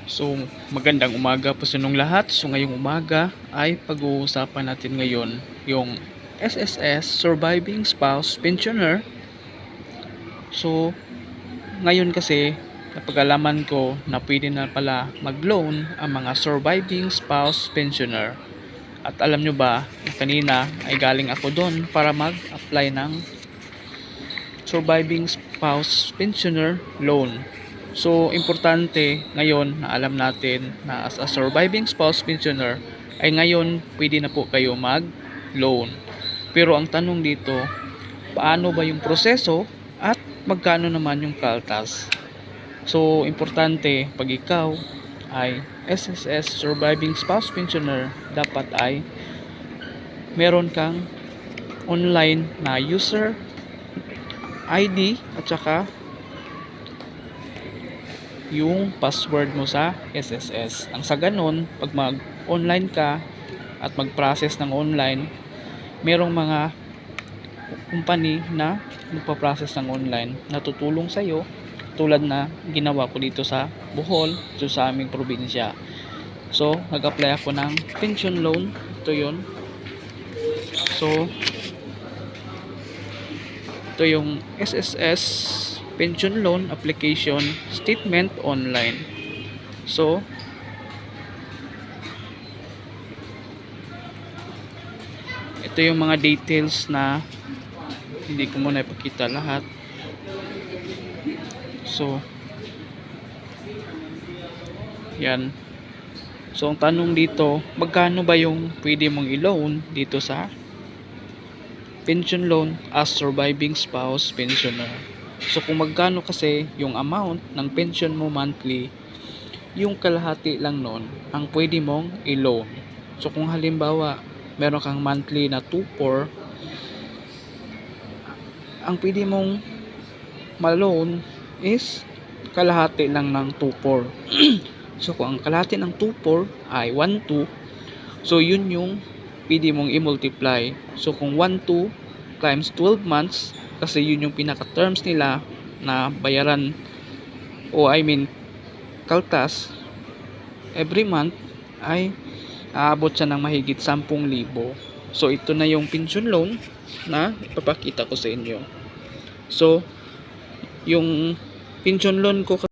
So, magandang umaga po sa inyong lahat. So, ngayong umaga ay pag-uusapan natin ngayon yung SSS, Surviving Spouse Pensioner. So, ngayon kasi napag-alaman ko na pwede na pala mag-loan ang mga Surviving Spouse Pensioner. At alam nyo ba, na kanina ay galing ako doon para mag-apply ng Surviving Spouse Pensioner Loan. So, importante ngayon na alam natin na as a surviving spouse pensioner ay ngayon pwede na po kayo mag-loan. Pero ang tanong dito, paano ba yung proseso at magkano naman yung kaltas? So, importante pag ikaw ay SSS surviving spouse pensioner, dapat ay meron kang online na user ID at saka yung password mo sa SSS. Ang sa ganun, pag mag-online ka at mag-process ng online, merong mga company na magpa-process ng online na tutulong sa iyo, tulad na ginawa ko dito sa Bohol, dito sa aming probinsya. So, nag-apply ako ng pension loan. Ito yun. So, ito yung SSS pension loan application statement online. So, ito yung mga details na hindi ko muna ipakita lahat. So, yan. So, ang tanong dito, magkano ba yung pwede mong i-loan dito sa pension loan as surviving spouse pensioner? So, kung magkano kasi yung amount ng pension mo monthly, yung kalahati lang nun ang pwede mong i-loan. So, kung halimbawa meron kang monthly na 2,400, ang pwede mong ma-loan is kalahati lang ng 2,400. So, kung ang kalahati ng 2,400 ay 1,200, so yun yung pwede mong i-multiply. So, kung 1,200 times 12 months, kasi yun yung pinaka-terms nila na bayaran, o kaltas, every month ay aabot siya ng mahigit 10,000. So, ito na yung pension loan na ipapakita ko sa inyo. So, yung pension loan ko